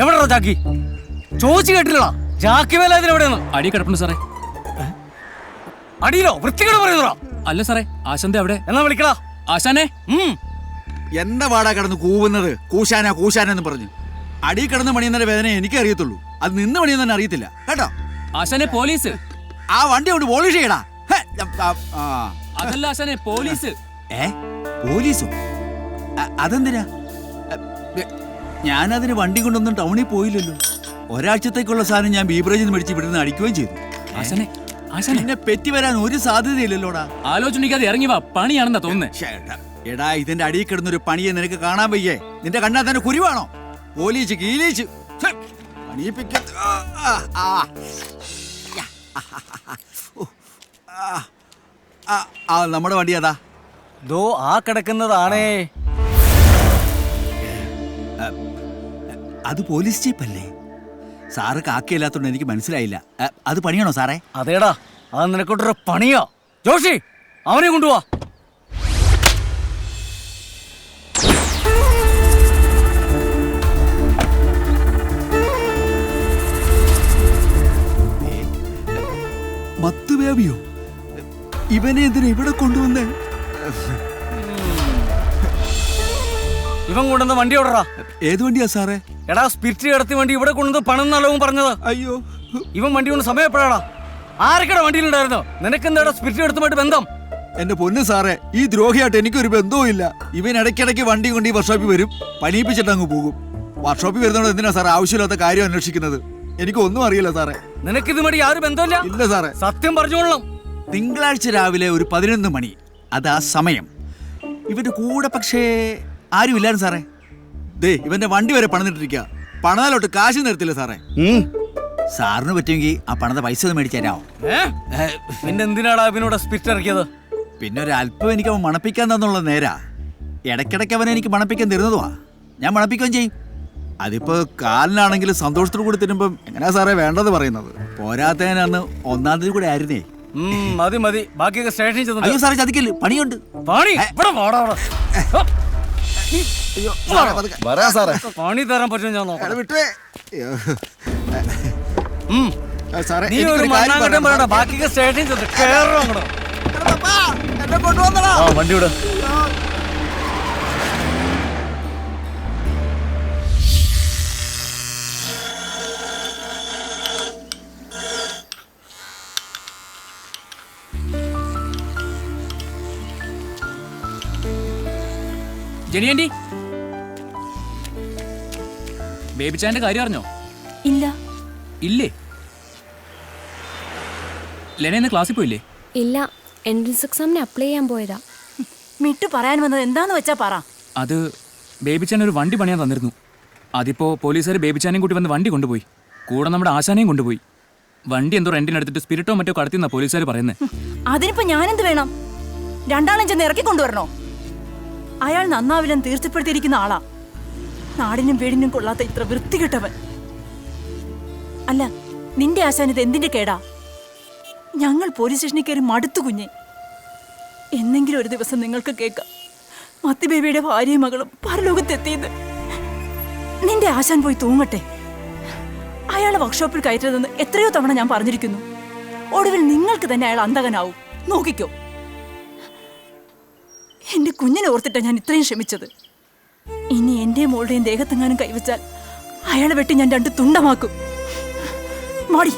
എവിടെയാ ജാക്കി? ചോദിച്ചു കേട്ടില്ലടാ, ജാക്കി വേലാതിന് എവിടെയാണ്? അടി കിടപ്പുണ്ട് സാറേ. അടിയിലോ? വൃത്തികേട് പറയുന്നതാ. അല്ല സാറേ, ആശാന്റെ അവിടെ. എന്നാ വിളിക്കടാ ആശാനെ. എന്താ പാടാ കിടന്ന് കൂവുന്നത്? കൂശാനെന്ന് പറഞ്ഞു. അടി കിടന്ന് പണിയുന്ന വേദന എനിക്ക് അറിയത്തുള്ളൂ, അത് നിന്ന് പണിയുന്ന അറിയത്തില്ല കേട്ടോ. ആശാനെ, പോലീസ്. ആ വണ്ടി കൊണ്ട് പോളിഷ് ചെയ്യടാ. അതല്ല ആശാനെ, പോലീസ്. പോലീസോ? അതെന്തിനാ? ഞാനതിന് വണ്ടി കൊണ്ടൊന്നും ടൗണിൽ പോയില്ലല്ലോ. ഒരാഴ്ചത്തേക്കുള്ള സാധനം ഞാൻ ബീബ്രേജിൽ നിന്ന് മേടിച്ച് ഇവിടുന്ന് അടിക്കുകയും ചെയ്തു. ആശാനെ, ആശാനെ എന്നെ പെറ്റി വരാൻ ഒരു സാധ്യതയില്ലല്ലോടാ. ആലോചിക്കാതെ ഇറങ്ങി വാ, പണിയാണെന്നാ തോന്നുന്നേ. എടാ, ഇതിന്റെ അടിയിൽ കിടന്നൊരു പണിയെ നിനക്ക് കാണാൻ വയ്യേ? നിന്റെ കണ്ണാ തന്നെ കുരുവാണോ? പോലീസ് കീലീച്ച് നമ്മുടെ വണ്ടി അതാ ദോ ആ കിടക്കുന്നതാണേ. അത് പോലീസ് ജീപ്പല്ലേ? സാറ് കാക്കയില്ലാത്തോണ്ട് എനിക്ക് മനസ്സിലായില്ല. അത് പണിയാണോ സാറേ? അതേടാ, അത് നിനക്കൊട്ടൊരു പണിയോ? ജോഷി, അവനെ കൊണ്ടുപോവാ. മത്തുബേബിയോ? ഇവനെ എന്തിനാ ഇവിടെ കൊണ്ടുവന്നേ? ഇവൻ കൊണ്ടുവന്ന വണ്ടി എവിടെടാ? ഏത് വണ്ടിയാ സാറേ? എടാ, സ്പിരിറ്റ് കിടത്തി വണ്ടി ഇവിടെ കൊണ്ടുവന്ന് പണം നല്ലവും പറഞ്ഞത്. അയ്യോ, ഇവൻ വണ്ടി കൊണ്ട് സമയം എപ്പോഴാടാ? ആരൊക്കെടാ വണ്ടിയിലുണ്ടായിരുന്നോ? നിനക്കെന്താടാ സ്പിരിറ്റ് എടുത്തുമായിട്ട് ബന്ധം? എന്റെ പൊന്ന് സാറേ, ഈ ദ്രോഹിയായിട്ട് എനിക്കൊരു ബന്ധവും ഇല്ല. ഇവൻ ഇടയ്ക്കിടയ്ക്ക് വണ്ടി കൊണ്ട് ഈ വർക്ക്ഷോപ്പിൽ വരും, പണിയിപ്പിച്ചിട്ട് അങ്ങ് പോകും. വർക്ക്ഷോപ്പിൽ വരുന്നോട് എന്തിനാ സാറേ ആവശ്യമില്ലാത്ത കാര്യം അന്വേഷിക്കുന്നത്? എനിക്കൊന്നും അറിയില്ല സാറേ. നിനക്കിതുമായിട്ട് യാതൊരു ബന്ധമില്ല? ഇല്ല സാറേ. സത്യം പറഞ്ഞോളണം. തിങ്കളാഴ്ച രാവിലെ ഒരു 11 മണി, അതാ സമയം. ഇവന്റെ കൂടെ പക്ഷേ ആരും ഇല്ലായിരുന്നു സാറേ. ദേ, ഇവന്റെ വണ്ടി വരെ പണിതിട്ടിരിക്കുക. പണിതാലോട്ട് കാശ് നിർത്തില്ല സാറേ. സാറിന് പറ്റുമെങ്കിൽ ആ പണത പൈസ ഒന്ന് മേടിച്ചു തരാമോ? പിന്നെ എന്തിനാടാ ഇവനോട് സ്പിരിറ്റ് ഇറക്കിയത്? പിന്നെ ഒരു അല്പം എനിക്ക് അവൻ മണപ്പിക്കാൻ തന്നുള്ള നേരാ. ഇടയ്ക്കിടയ്ക്ക് അവനെ എനിക്ക് മണപ്പിക്കാൻ തരുന്നതുവാ, ഞാൻ മണപ്പിക്കുകയും ചെയ്യും. അതിപ്പോ കാലിനാണെങ്കിലും സന്തോഷത്തോടു കൂടി തരുമ്പം എങ്ങനെയാ സാറേ വേണ്ടത് പറയുന്നത്? പോരാത്തതിനന്ന് 1-ാം തീയതി കൂടെ ആയിരുന്നേ. മതി മതി, ബാക്കിയൊക്കെ സ്റ്റേഷനിൽ ചെന്നു. അയ്യോ സാറേ, ചതിക്കല്ലേ, പണിയുണ്ട്. പണി തരാൻ പറ്റും ഞാൻ നോക്കാം. നീ ഒരു മണ്ണാങ്കട്ടം പറയണ്ട, ബാക്കിയൊക്കെ സ്റ്റേഷനിൽ ചെന്ന് കേറണം അങ്ങോട്ട്. വണ്ടി വിട്. ജെനിയന്റി, ബേബി ചാന്റെ കാര്യം അറിഞ്ഞോ? ഇല്ല. ഇല്ലേ? ലെന ഇന്ന് ക്ലാസ്സിൽ പോയില്ലേ? ഇല്ല, എൻട്രൻസ് എക്സാമിന് അപ്ലൈ ചെയ്യാൻ പോയതാ. മിട്ടു പറയാൻ വന്നത് എന്താന്ന് വെച്ചാ പറ. അത് ബേബി ചാൻ ഒരു വണ്ടി പണിയാൻ തന്നിരുന്നു. അതിപ്പോ പോലീസുകാർ ബേബി ചാനെയും കൂട്ടി വന്ന് വണ്ടി കൊണ്ടുപോയി. കൂടെ നമ്മുടെ ആശാനെയും കൊണ്ടുപോയി. വണ്ടി എന്തോ റെന്റിനെടുത്തിട്ട് സ്പിരിറ്റോ മറ്റോ കടത്തിന്നാ പോലീസുകാർ പറയുന്നത്. അതിനിപ്പോ ഞാനെന്ത് വേണം? രണ്ടാളും ചെന്ന് ഇറക്കി കൊണ്ടുവരണോ? അയാൾ നന്നാവില്ലെന്ന് തീർച്ചപ്പെടുത്തിയിരിക്കുന്ന ആളാ. നാടിനും വീടിനും കൊള്ളാത്ത ഇത്ര വൃത്തികെട്ടവൻ. അല്ല, നിന്റെ ആശാനിത് എന്തിന്റെ കേടാ? ഞങ്ങൾ പോലീസ് സ്റ്റേഷനിൽ കയറി മടുത്തു കുഞ്ഞെ. എന്നെങ്കിലും ഒരു ദിവസം നിങ്ങൾക്ക് കേൾക്കാം മത്തി ബേബിയുടെ ഭാര്യയും മകളും പരലോകത്തെത്തിയത്. നിന്റെ ആശാൻ പോയി തൂങ്ങട്ടെ. അയാളെ വർക്ക്ഷോപ്പിൽ കയറ്റരുതെന്ന് എത്രയോ തവണ ഞാൻ പറഞ്ഞിരിക്കുന്നു. ഒടുവിൽ നിങ്ങൾക്ക് തന്നെ അയാൾ അന്തകനാവും. നോക്കിക്കോ. എന്റെ കുഞ്ഞിനെ ഓർത്തിട്ടാ ഞാൻ ഇത്രയും ക്ഷമിച്ചത്. ഇനി എന്റെ മോളുടെയും ദേഹത്തെങ്ങാനും കൈവച്ചാൽ അയാളെ വെട്ടി ഞാൻ 2 തുണ്ടമാക്കും. മാടി.